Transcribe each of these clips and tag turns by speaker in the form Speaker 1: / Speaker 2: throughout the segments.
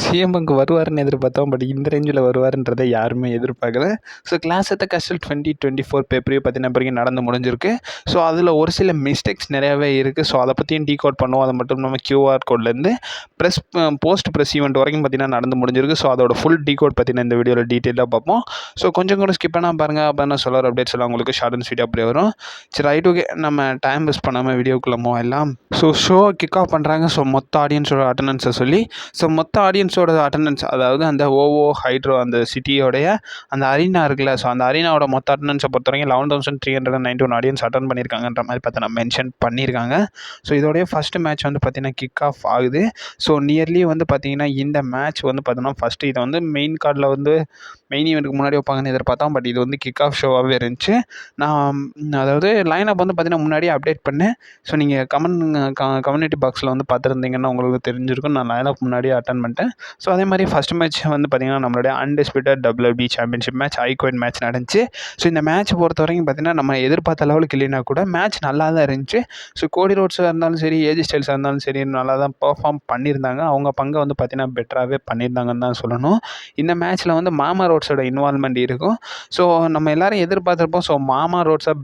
Speaker 1: CM bunk வருவாருன்னு எதிர்பார்த்தோம். But இந்த ரேஞ்சில் வருவாருன்றதை யாருமே எதிர்பார்க்கல. ஸோ கிளாஸ் ஆஃப் த கஸ்டல் 2024 பேப்பரையும் பார்த்தீங்கன்னா பிறகு நடந்து முடிஞ்சிருக்கு. ஸோ அதில் ஒரு சில மிஸ்டேக்ஸ் நிறையாவே இருக்குது. ஸோ அதை பற்றியும் டீகோட் பண்ணுவோம். அது மட்டும் இல்லாமல் QR கோட்லேருந்து போஸ்ட் ப்ரெஸ் ஈவெண்ட் வரைக்கும் பார்த்தீங்கன்னா நடந்து முடிஞ்சிருக்கு. ஸோ அதோட ஃபுல் டீகோட் பார்த்தீங்கன்னா இந்த வீடியோவில் டீட்டெயிலாக பார்ப்போம். ஸோ கொஞ்சம் கூட ஸ்கிப் பண்ணால் பாருங்கள். அப்போ நான் சொல்கிற அப்டேட்ஸ் எல்லாம் உங்களுக்கு ஷார்ட் அண்ட் ஸ்வீட் அப்படியே வரும். சரி ரைட், ஓகே, நம்ம டைம் வேஸ்ட் பண்ணாமல் வீடியோக்குள்ளே எல்லாம். ஸோ ஷோ கிக் ஆஃப் பண்ணுறாங்க. ஸோ மொத்த ஆடியன்ஸோட அட்டண்டன்ஸை சொல்லி, ஸோ மொத்த ஆடியன்ஸோட அட்டண்டன்ஸ், அதாவது அந்த ஓவோ ஹைட்ரோ அந்த சிட்டியோடைய அந்த அரீனா இருக்குல்ல, ஸோ அந்த அரீனாவோட மொத்த அட்டண்டன்ஸை பொறுத்த வரைக்கும் 11,391 ஆடியன்ஸ் அட்டன் பண்ணியிருக்காங்கன்ற மாதிரி பார்த்தீங்கன்னா மென்ஷன் பண்ணியிருக்காங்க. ஸோ இதோடைய ஃபஸ்ட்டு மேட்ச் வந்து பார்த்தீங்கன்னா கிக் ஆஃப் ஆகுது. ஸோ நியர்லி வந்து பார்த்தீங்கன்னா இந்த மேட்ச் வந்து பார்த்தீங்கன்னா ஃபஸ்ட்டு இதை வந்து மெயின் கார்டில் வந்து மெயின் ஈவெண்ட்டுக்கு முன்னாடி வைப்பாங்கன்னு எதிர்பார்த்தோம். பட் இது வந்து கிக் ஆஃப் ஷோவாகவே இருந்துச்சு. நான் அதாவது லைனப் வந்து பார்த்தீங்கன்னா முன்னாடியே அப்டேட் பண்ணேன். ஸோ நீங்கள் கம்யூனிட்டி பாக்ஸில் வந்து பார்த்துருந்தீங்கன்னா உங்களுக்கு தெரிஞ்சிருக்கும். நான் லைனப் முன்னாடியே அட்டன் பண்ணிட்டேன். ஸோ அதே மாதிரி ஃபஸ்ட் மேட்ச் வந்து பார்த்தீங்கன்னா நம்மளுடைய அன்டிஸ்பியூட்டட் WWE சாம்பியன்ஷிப் மேட்ச் ஐகோயின் மேட்ச் நடந்துச்சு. ஸோ இந்த மேட்ச் பொறுத்த வரைக்கும் பார்த்தீங்கன்னா நம்ம எதிர்பார்த்த லெவலுக்கு இல்லைனா கூட மேட்ச் நல்லா தான் இருந்துச்சு. ஸோ கோடி ரோட்ஸாக இருந்தாலும் சரி, ஏஜி ஸ்டைல்ஸாக இருந்தாலும் சரி நல்லா தான் பெர்ஃபார்ம் பண்ணியிருந்தாங்க. அவங்க பங்கை வந்து பார்த்தீங்கன்னா பெட்டராகவே பண்ணியிருந்தாங்கன்னு தான் சொல்லணும். இந்த மேட்ச்சில் வந்து மாமா ரோட்ஸோட இன்வால்மெண்ட் இருக்கும். ஸோ நம்ம எல்லோரும் எதிர்பார்த்துருப்போம். ஸோ மாமா ரோட்ஸை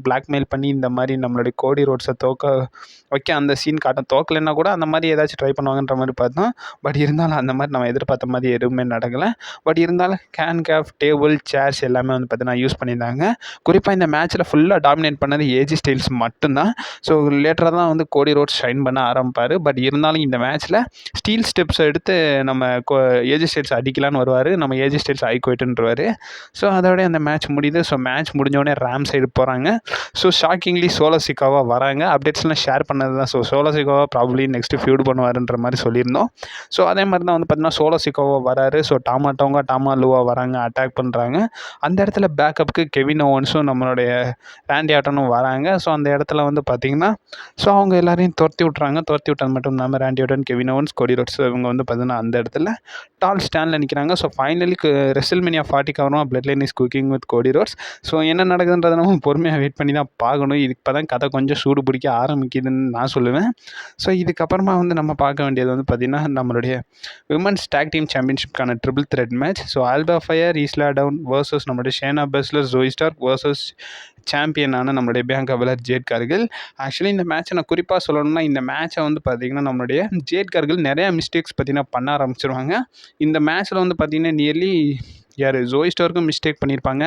Speaker 1: பிளாக்மெயில் பண்ணி இந்த மாதிரி நம்மளுடைய கோடி ரோட்ஸை வைக்க அந்த சீன் காட்டும். தோக்கலைன்னா கூட அந்த மாதிரி ஏதாச்சும் ட்ரை பண்ணுவாங்கன்ற மாதிரி பார்த்தோம். பட் இருந்தாலும் அந்த மாதிரி நம்ம எதிர்பார்த்த மாதிரி எதுவுமே நடக்கலை. பட் இருந்தாலும் கேஃப் டேபிள் சேர்ஸ் எல்லாமே வந்து பார்த்தீங்கன்னா யூஸ் பண்ணியிருந்தாங்க. குறிப்பாக இந்த மேட்ச்சில் ஃபுல்லாக டாமினேட் பண்ணது ஏஜி ஸ்டைல்ஸ் மட்டும்தான். ஸோ லேட்டராக தான் வந்து கோடி ரோட்ஸ் ஷைன் பண்ண ஆரம்பிப்பார். பட் இருந்தாலும் இந்த மேட்ச்சில் ஸ்டீல் ஸ்டெப்ஸை எடுத்து நம்ம ஏஜி ஸ்டைல்ஸ் அடிக்கலான்னு வருவார். நம்ம ஏஜி ஸ்டைல்ஸ் ஆயிக்கோயிட்டுன்றவார். ஸோ அதோட அந்த மேட்ச் முடியுது. ஸோ மேட்ச் முடிஞ்சோடனே ரேம் சைடு போகிறாங்க. ஸோ ஷாக்கிங்லி சோலோ சிக்காவா வராங்க. அப்டேட்ஸ்லாம் ஷேர் பண்ணது தான். So Solo Sikoa probably next feud பண்ணுவாருன்ற மாதிரி சொல்லியிருந்தோம். ஸோ அதே மாதிரி தான் வந்து பார்த்தீங்கன்னா சோலோ சிக்காவா வராரு. ஸோ டாமா லூவா வராங்க, அட்டாக் பண்ணுறாங்க. அந்த இடத்துல பேக்கப்புக்கு கெவின் ஓவன்ஸும் நம்மளுடைய ராண்டி ஆர்டனும் வராங்க. ஸோ அந்த இடத்துல வந்து பார்த்தீங்கன்னா ஸோ அவங்க எல்லாரையும் துரத்தி விட்டது மட்டும் இல்லாமல் Randy Orton, Kevin Owens, Cody Rhodes இவங்க வந்து பார்த்தீங்கன்னா அந்த இடத்துல டால் ஸ்டாண்டில் நிற்கிறாங்க. ஸோ ஃபைனலி ரெசில்மேனியா 40 வரும். Blood line is cooking with கோடி ரோட்ஸ். ஸோ என்ன நடக்குதுன்றதை நம்ம பொறுமையாக வெயிட் பண்ணி தான் பார்க்கணும். இப்போ தான் கதை கொஞ்சம் சூடு பிடிக்க ஆரம்பிக்குதுன்னு நான் சொல்லுவேன். ஸோ இதுக்கப்புறமா வந்து நம்ம பார்க்க வேண்டியது வந்து பார்த்திங்கன்னா நம்மளுடைய விமன்ஸ் டேக் டீம் சாம்பியன்ஷிப்கான triple threat match. So Alba Fyre, Isla Dawn versus நம்மளுடைய Shayna Baszler, Zoey Stark versus சாம்பியனான நம்மளுடைய Bianca Belair, Jade Cargill. Actually இந்த மேட்ச்சை நான் குறிப்பாக சொல்லணும்னா இந்த மேட்ச்சை வந்து பார்த்திங்கன்னா நம்மளுடைய ஜேட் கார்கில் நிறையா மிஸ்டேக்ஸ் பார்த்திங்கன்னா பண்ண ஆரம்பிச்சிருவாங்க. இந்த மேட்ச்சில் வந்து பார்த்திங்கன்னா நியர்லி ஜோய் ஸ்டார்க்கும் மிஸ்டேக் பண்ணியிருப்பாங்க,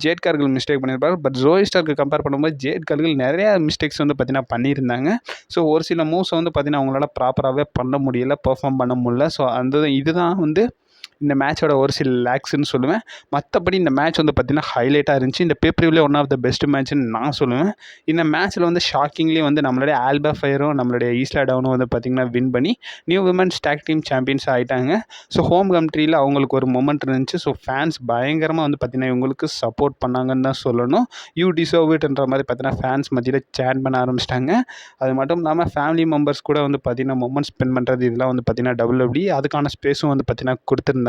Speaker 1: ஜேட் கார்கில் மிஸ்டேக் பண்ணியிருப்பாங்க. பட் ஜோய் ஸ்டார்க்கு கம்பேர் பண்ணும்போது ஜேட் கார்கில் நிறையா மிஸ்டேக்ஸ் வந்து பார்த்திங்கன்னா பண்ணியிருந்தாங்க. ஸோ ஒரு சில மூவ்ஸை வந்து பார்த்திங்கன்னா அவங்களால ப்ராப்பராகவே பண்ண முடியல, பெர்ஃபார்ம் பண்ண முடியல. ஸோ இதுதான் வந்து இந்த மேட்சோட ஒரு சில லேக்ஸ்ன்னு சொல்லுவேன். மற்றபடி இந்த மேட்ச் வந்து பார்த்திங்கன்னா ஹைலைட்டாக இருந்துச்சு. இந்த பேப்பரிவிலே ஒன் ஆஃப் த பெஸ்ட் மேட்ச்னு நான் சொல்லுவேன். இந்த மேட்ச்சில் வந்து ஷாக்கிங்லி வந்து நம்மளுடைய ஆல்பா ஃபயரும் நம்மளுடைய ஈஸ்லா டவுனும் வந்து பார்த்திங்கன்னா வின் பண்ணி new women's tag team champions ஆகிட்டாங்க. ஸோ ஹோம் கண்ட்ரியில் அவங்களுக்கு ஒரு மொமெண்ட் இருந்துச்சு. ஸோ ஃபேன்ஸ் பயங்கரமாக வந்து பார்த்திங்கன்னா இவங்களுக்கு சப்போர்ட் பண்ணாங்கன்னு தான் சொல்லணும். யூ டிசர்வ் இட்ன்ற மாதிரி பார்த்திங்கன்னா ஃபேன்ஸ் மத்தியில் சேன் பண்ண ஆரம்பிச்சிட்டாங்க. அது மட்டும் இல்லாமல் ஃபேமிலி மெம்பர்ஸ் கூட வந்து பார்த்திங்கன்னா மொமெண்ட் ஸ்பெண்ட் பண்ணுறது இதெல்லாம் வந்து பார்த்திங்கன்னா WWE அதுக்கான ஸ்பேஸும் வந்து பார்த்திங்கன்னா கொடுத்துருந்தாங்க.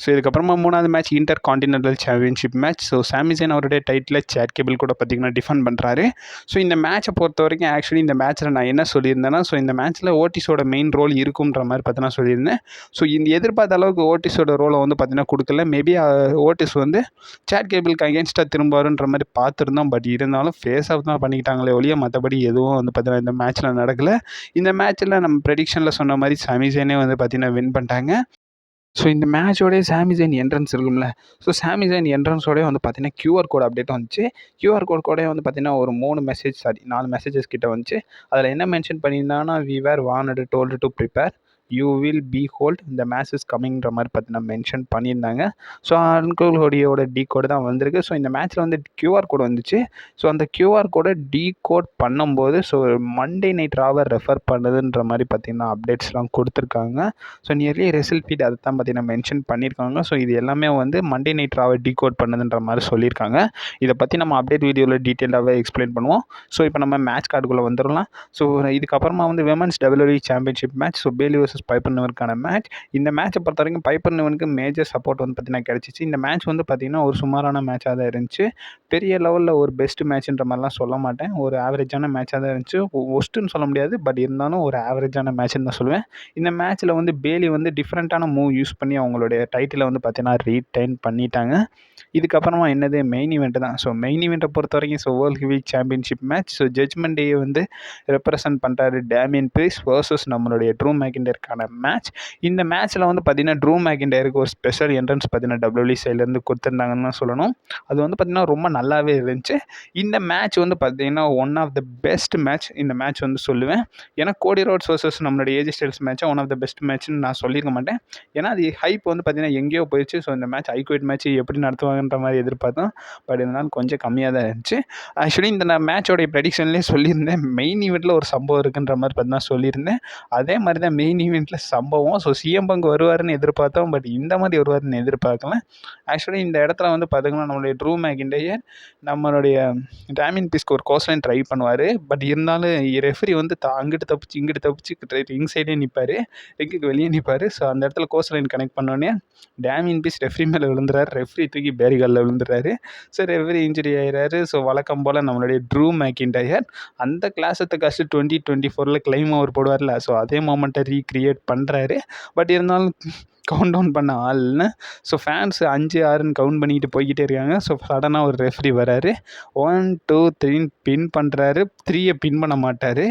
Speaker 1: ஸோ இதுக்கப்புறமா மூணாவது match inter continental championship match. So சாமி ஜெயின் அவருடைய டைட்டில் சேட் கேபிள் கூட பார்த்திங்கன்னா டிஃபெண்ட் பண்ணுறாரு. ஸோ இந்த மேட்சை பொறுத்த வரைக்கும் ஆக்சுவலி இந்த மேட்ச்சில் நான் என்ன சொல்லியிருந்தேன்னா, ஸோ இந்த மேட்ச்சில் ஓட்டிஸோட மெயின் ரோல் இருக்குன்ற மாதிரி பார்த்தீங்கன்னா சொல்லியிருந்தேன். ஸோ இந்த எதிர்பார்த்த அளவுக்கு ஓட்டிஸோட ரோலை வந்து பார்த்திங்கன்னா கொடுக்கல. மேபி ஓட்டிஸ் வந்து சேட் கேபிளுக்கு அகேன்ஸ்டாக திரும்புவாருன்ற மாதிரி பார்த்துருந்தோம். பட் இருந்தாலும் ஃபேஸ் ஆஃப் தான் பண்ணிக்கிட்டாங்களே ஒழிய மற்றபடி எதுவும் வந்து பார்த்திங்கன்னா இந்த மேட்ச்சில் நடக்கலை. இந்த மேட்ச்சில் நம்ம ப்ரெடிக்ஷனில் சொன்ன மாதிரி சாமி ஜெயினே வந்து பார்த்திங்கன்னா வின் பண்ணிட்டாங்க. ஸோ இந்த மேட்சோடைய சாமி ஜெயின் என்ட்ரன்ஸ் இருக்கும்ல, ஸோ சாமி ஜெயின் என்ட்ரன்ஸோடய வந்து பார்த்திங்கன்னா QR கோட் அப்டேட் வந்துச்சு. QR கோடே வந்து பார்த்திங்கன்னா ஒரு 4 மெசேஜஸ் கிட்ட வந்துச்சு. அதில் என்ன மென்ஷன் பண்ணியிருந்தாங்கன்னா, we were warned told to prepare, you will be hold, இந்த மேட்ச் இஸ் கம்மிங்கிற மாதிரி பார்த்திங்கன்னா மென்ஷன் பண்ணியிருந்தாங்க. ஸோ அன்குல் ஹோடியோட கோடு தான் வந்திருக்கு. ஸோ இந்த மேட்ச்சில் வந்து QR கோட் வந்துச்சு. ஸோ அந்த QR கோடை கோட் பண்ணும்போது ஸோ மண்டே நைட் ராவை ரெஃபர் பண்ணுதுன்ற மாதிரி பார்த்திங்கன்னா அப்டேட்ஸ்லாம் கொடுத்துருக்காங்க. ஸோ நியர்லி ரெசில் ஃபீட் அதை தான் பார்த்திங்கன்னா மென்ஷன் பண்ணியிருக்காங்க. ஸோ இது எல்லாமே வந்து மண்டே நைட் ராவை கோட் பண்ணுதுன்ற மாதிரி சொல்லியிருக்காங்க. இதை பற்றி நம்ம அப்டேட் வீடியோவில் டீட்டெயிலாகவே எக்ஸ்பிளைன் பண்ணுவோம். ஸோ இப்போ நம்ம மேட்ச் கார்டுக்குள்ளே வந்துடலாம். ஸோ இதுக்கப்புறமா வந்து women's WWE championship match. So Bayley versus versus Piper நிவனுக்கான மேட்ச். இந்த மேட்சை பொறுத்த வரைக்கும் பைப்பர் நிவனுக்கு மேஜர் சப்போர்ட் வந்து பார்த்தீங்கன்னா கிடச்சிச்சு. இந்த மேட்ச் வந்து பார்த்தீங்கன்னா ஒரு சுமாரான மேட்சாக தான் இருந்துச்சு. பெரிய லெவலில் ஒரு பெஸ்ட் மேட்ச்ன்ற மாதிரிலாம் சொல்ல மாட்டேன். ஒரு ஆவரேஜான மேட்சாக தான் இருந்துச்சு. ஒஸ்ட்டுன்னு சொல்ல முடியாது, பட் இருந்தாலும் ஒரு ஆவரேஜான மேட்ச்னு தான் சொல்லுவேன். இந்த மேட்ச்சில் வந்து பேலி வந்து டிஃப்ரெண்ட்டான மூவ் யூஸ் பண்ணி அவங்களுடைய டைட்டிலை வந்து பார்த்தீங்கன்னா ரீடைன் பண்ணிட்டாங்க. இதுக்கப்புறமா என்னது மெயின் ஈவெண்ட் தான். ஸோ மெயின் ஈவெண்ட்டை பொறுத்த வரைக்கும் world heavy championship match. So judgment day வந்து ரெப்ரசன்ட் பண்ணுறாரு டேமியன் ப்ரீஸ்ட் வர்சஸ் நம்மளுடைய ட்ரூ மேக்கிண்டருக்கான மேட்ச். இந்த மேட்ச்சில் வந்து பார்த்தீங்கன்னா ட்ரூ மேக்கிண்டருக்கு ஒரு ஸ்பெஷல் என்ட்ரன்ஸ் பார்த்தீங்கன்னா WWE சைட்லேருந்து கொடுத்துருந்தாங்கன்னு தான் சொல்லணும். அது வந்து பார்த்தீங்கன்னா ரொம்ப நல்லாவே இருந்துச்சு. இந்த மேட்ச் வந்து பார்த்தீங்கன்னா one of the best match இந்த மேட்ச் வந்து சொல்லுவேன். ஏன்னா கோடி ரோட்ஸ் வர்சஸ் நம்மளுடைய ஏஜி ஸ்டைல்ஸ் மேட்ச்சை ஒன் ஆஃப் த பெஸ்ட் மேட்ச்னு நான் சொல்லியிருக்க மாட்டேன். ஏன்னா அது ஹைப் வந்து பார்த்தீங்கன்னா எங்கேயோ போயிடுச்சு. ஸோ இந்த மேட்ச் ஐக்வேட் மேட்ச் எப்படி நடத்துவாங்கன்ற மாதிரி எதிர்பார்த்தோம். பட் இருந்தாலும் கொஞ்சம் கம்மியாக தான் இருந்துச்சு. ஆக்சுவலி இந்த நான் மேட்சோடைய ப்ரெடிக்ஷன்லேயே சொல்லியிருந்தேன், மெயின் ஈவெண்ட்டில் ஒரு சம்பவம் இருக்குன்ற மாதிரி பார்த்தீங்கன்னா சொல்லியிருந்தேன். அதே மாதிரி தான் மெயின் ஈவெண்ட்டில் சம்பவம். ஸோ சிஎம் பங்க் வருவாருன்னு எதிர்பார்த்தோம், பட் இந்த மாதிரி வருவாருன்னு எதிர்பார்க்கல. ஆக்சுவலி இந்த இடத்துல வந்து பார்த்தீங்கன்னா நம்மளுடைய ட்ரூ மேக்கிண்டர் நம்மளுடைய டேமியன் பீஸ்க்கு ஒரு கோஸ்லைன் ட்ரை பண்ணுவார். பட் இருந்தாலும் ரெஃப்ரி வந்து அங்கிட்டு தப்பிச்சு இங்கிட்டு தப்பிச்சு ரிங் சைடே நிற்பார், ரிங்குக்கு வெளியே நிற்பார். ஸோ அந்த இடத்துல கோஸ்லைன் கனெக்ட் பண்ணோடனே டேமியன் பீஸ் ரெஃப்ரி மேலே விழுந்துறாரு. ரெஃப்ரி தூக்கி பேரிகாலில் விழுந்துறாரு. ஸோ ரெஃப்ரி இன்ஜுரி ஆகிறாரு. ஸோ வழக்கம் போல் நம்மளுடைய ட்ரூ மேக்கிண்டர் அந்த கிளாஸத்தை கஷ்ட 2024 கிளைம் ஓவர் போடுவார்ல, ஸோ அதே மொமெண்ட்டை ரீக்ரியேட் பண்ணுறாரு. பட் இருந்தாலும் கவுண்ட் டவுன் பண்ண ஆள்னு ஸோ ஃபேன்ஸ் 5, 6ன்னு கவுண்ட் பண்ணிக்கிட்டு போய்கிட்டே இருக்காங்க. ஸோ சடனாக ஒரு ரெஃப்ரி வராரு. 1, 2, 3 பின் பண்ணுறாரு. 3 பின் பண்ண மாட்டார்.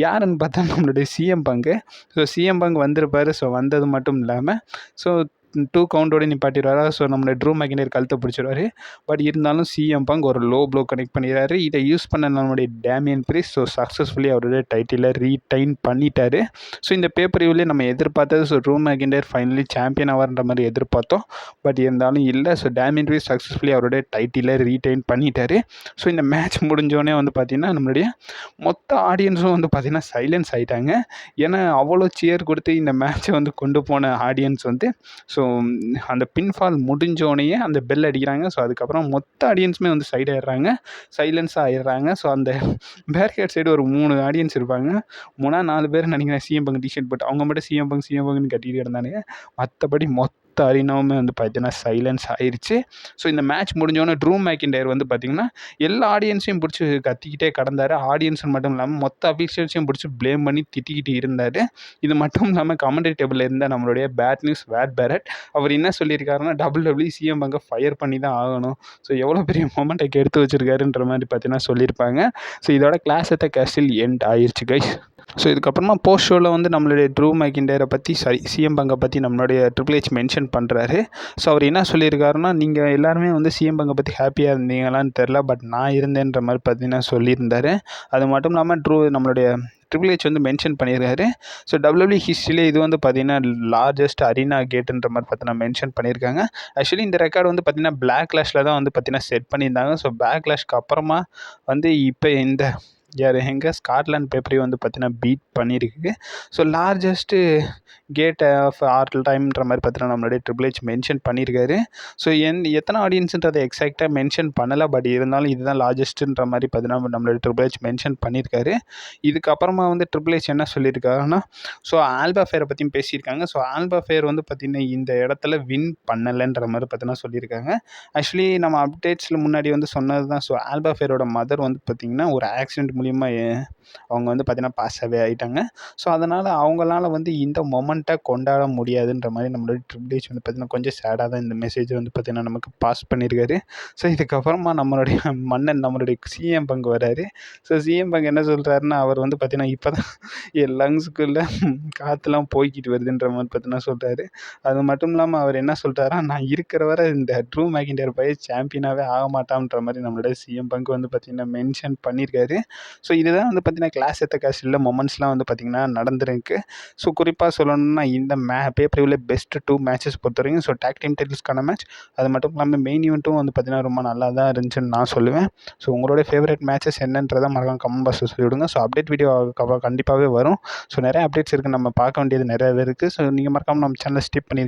Speaker 1: யாருன்னு பார்த்தா நம்மளுடைய சிஎம் பங்கு. ஸோ சிஎம் பங்க் வந்திருப்பார். ஸோ வந்தது மட்டும் இல்லாமல் ஸோ 2 கவுண்டோட நிப்பாட்டிடுவாரா. ஸோ நம்மளோட ட்ரூ மேக்கிண்டர் கழுத்தை பிடிச்சிடுவார். பட் இருந்தாலும் சிஎம் பங்க் ஒரு லோ ப்ளோ கனெக்ட் பண்ணிடுறாரு. இதை யூஸ் பண்ண நம்மளுடைய டேமியன் ப்ரீஸ்ட் ஸோ சக்ஸஸ்ஃபுல்லி அவருடைய டைட்டிலை ரீடைன் பண்ணிட்டாரு. ஸோ இந்த பேப்பர் நம்ம எதிர்பார்த்தது so Drew McIntyre finally champion ஆவார்ன்ற மாதிரி எதிர்பார்த்தோம். பட் இருந்தாலும் இல்லை. ஸோ டேமியன் ப்ரீஸ்ட் சக்ஸஸ்ஃபுல்லி அவருடைய டைட்டிலை ரீடைன் பண்ணிட்டாரு. ஸோ இந்த மேட்ச் முடிஞ்சோடனே வந்து பார்த்திங்கன்னா நம்மளுடைய மொத்த ஆடியன்ஸும் வந்து பார்த்திங்கன்னா சைலன்ஸ் ஆகிட்டாங்க. ஏன்னா அவ்வளோ சியர் கொடுத்து இந்த மேட்ச்சை வந்து கொண்டு போன ஆடியன்ஸ் வந்து ஸோ அந்த பின்ஃபால் முடிஞ்சோடனேயே அந்த பெல் அடிக்கிறாங்க. ஸோ அதுக்கப்புறம் மொத்த ஆடியன்ஸுமே வந்து சைடு ஆயிடுறாங்க, சைலன்ஸாக ஆயிடுறாங்க. ஸோ அந்த பேரிகேட் சைடு ஒரு 3 ஆடியன்ஸ் இருப்பாங்க. 4 பேர் நினைக்கிறேன் சிஎம் பங்க் டிஷர்ட் போட்டு அவங்க மட்டும் சிஎம் பங்க்னு கட்டிட்டு கிடந்தானுங்க. மற்றபடி மொத்த அரினாவுமே வந்து பார்த்தீங்கன்னா சைலன்ஸ் ஆயிடுச்சு. ஸோ இந்த மேட்ச் முடிஞ்சோடனே ட்ரூ மேக்கிண்டர் வந்து பார்த்திங்கன்னா எல்லா ஆடியன்ஸையும் பிடிச்சி கத்திக்கிட்டே கடந்தார். ஆடியன்ஸ் மட்டும் இல்லாமல் மொத்த அஃபீஷியல்ஸையும் பிடிச்சி ப்ளேம் பண்ணி திட்டிக்கிட்டு இருந்தார். இது மட்டும் இல்லாமல் கமெண்ட்ரி டேபிளில் இருந்த நம்மளுடைய பேட் நியூஸ் வேட் பேரட் அவர் என்ன சொல்லியிருக்காருன்னா WWE சிஎம் பங்கை ஃபயர் பண்ணி தான் ஆகணும். ஸோ எவ்வளோ பெரிய மொமெண்ட்டை எடுத்து வச்சுருக்காருன்ற மாதிரி பார்த்தீங்கன்னா சொல்லியிருப்பாங்க. ஸோ இதோட கிளாஸ் எத்த கேஸ்டில் எண்ட் ஆயிடுச்சு கைஸ். ஸோ இதுக்கப்புறமா போஸ்ட் ஷோவில் வந்து நம்மளுடைய ட்ரூ மேக்கிண்டரை பற்றி சிஎம் பங்கை பற்றி நம்மளுடைய ட்ரிபிள் ஹெச் மென்ஷன் பண்ணுறாரு. ஸோ அவர் என்ன சொல்லியிருக்காருன்னா, நீங்கள் எல்லாருமே வந்து சிஎம் பங்கை பற்றி ஹாப்பியாக இருந்தீங்களான்னு தெரில, பட் நான் இருந்தேன்ற மாதிரி பார்த்தீங்கன்னா சொல்லியிருந்தார். அது மட்டும் இல்லாமல் நம்மளுடைய ட்ரிபிள் ஹெச் வந்து மென்ஷன் பண்ணியிருக்காரு. ஸோ WWE ஹிஸ்ட்ரியிலே இது வந்து பார்த்திங்கன்னா லார்ஜஸ்ட் அரினா கேட்டுன்ற மாதிரி பார்த்தீங்கன்னா மென்ஷன் பண்ணியிருக்காங்க. ஆக்சுவலி இந்த ரெக்கார்டு வந்து பார்த்திங்கன்னா பேக்லாஷில் தான் வந்து பார்த்திங்கன்னா செட் பண்ணியிருந்தாங்க. ஸோ பேக்லாஷ்க்கு அப்புறமா வந்து இப்போ இந்த எங்கே ஸ்காட்லாண்ட் பேப்பரையும் வந்து பார்த்தீங்கன்னா பீட் பண்ணியிருக்கு. So largest gate of all டைம்ன்ற மாதிரி பார்த்தீங்கன்னா நம்மளுடைய ட்ரிபிள் ஹெச் மென்ஷன் பண்ணியிருக்காரு. ஸோ எத்தனை ஆடியன்ஸுன்றதை எக்ஸாக்டாக மென்ஷன் பண்ணலை, பட் இருந்தாலும் இதுதான் லார்ஜஸ்ட்டுன்ற மாதிரி பார்த்தீங்கன்னா நம்மளுடைய ட்ரிபிள் ஹெச் மென்ஷன் பண்ணியிருக்காரு. இதுக்கப்புறமா வந்து ட்ரிபிள் ஹெச் என்ன சொல்லியிருக்காருன்னா, ஸோ ஆல்பா ஃபேரை பற்றியும் பேசியிருக்காங்க. ஸோ ஆல்பா ஃபேர் வந்து பார்த்திங்கன்னா இந்த இடத்துல வின் பண்ணலைன்ற மாதிரி பார்த்தீங்கன்னா சொல்லியிருக்காங்க. ஆக்சுவலி நம்ம அப்டேட்ஸில் முன்னாடி வந்து சொன்னது தான். ஸோ ஆல்பா ஃபேரோட மதர் வந்து பார்த்திங்கன்னா ஒரு ஆக்சிடென்ட் மூலிமா அவங்க வந்து பார்த்திங்கன்னா பாஸ் அவே ஆகிட்டாங்க. ஸோ அதனால் அவங்களால வந்து இந்த மொமெண்ட்டை கொண்டாட முடியாதுன்ற மாதிரி நம்மளோட ட்ரிபிள் ஹெச் வந்து பார்த்திங்கன்னா கொஞ்சம் சேடாக தான் இந்த மெசேஜ் வந்து பார்த்திங்கன்னா நமக்கு பாஸ் பண்ணியிருக்காரு. ஸோ இதுக்கப்புறமா நம்மளுடைய மன்னன் நம்மளுடைய சிஎம் பங்க் வராரு. ஸோ சிஎம் பங்க் என்ன சொல்கிறாருன்னா, அவர் வந்து பார்த்திங்கன்னா இப்போ தான் என் லங்ஸுக்குள்ளே காற்றுலாம் போய்கிட்டு வருதுன்ற மாதிரி பார்த்திங்கன்னா சொல்கிறாரு. அது மட்டும் இல்லாமல் அவர் என்ன சொல்கிறாரா, நான் இருக்கிற வரை இந்த ட்ரூ மேக்கிண்டர் பையன் சாம்பியனாகவே ஆக மாட்டான்ற மாதிரி நம்மளோட சிஎம் பங்க் வந்து பார்த்திங்கன்னா மென்ஷன் பண்ணியிருக்காரு. ஸோ இதுதான் வந்து பார்த்திங்கன்னா கிளாஸ் எத்த கேஸ்டில் மொமெண்ட்ஸ்லாம் வந்து பார்த்திங்கன்னா நடந்துருக்கு. ஸோ குறிப்பாக சொல்லணும்னா இந்த பேப்பர் வியூவில் பெஸ்ட் 2 மேட்சஸ் பொறுத்த வரைக்கும் ஸோ டாக் டீம் டைட்டில்ஸ்க்கான மேட்ச், அது மட்டும் இல்லாமல் மெயின் ஈவெண்ட்டும் வந்து பார்த்திங்கன்னா ரொம்ப நல்லா தான் இருந்துச்சுன்னு நான் சொல்லுவேன். ஸோ உங்களோட ஃபேவரட் மேட்சஸ் என்னன்றதை மறக்காம கமெண்ட் பாக்ஸில் சொல்லிவிடுங்க. ஸோ அப்டேட் வீடியோ கண்டிப்பாகவே வரும். ஸோ நிறைய அப்டேட்ஸ் இருக்குது, நம்ம பார்க்க வேண்டியது நிறையவே இருக்குது. ஸோ நீங்கள் மறக்காமல் நம்ம சேனலை ஸ்கிப் பண்ணி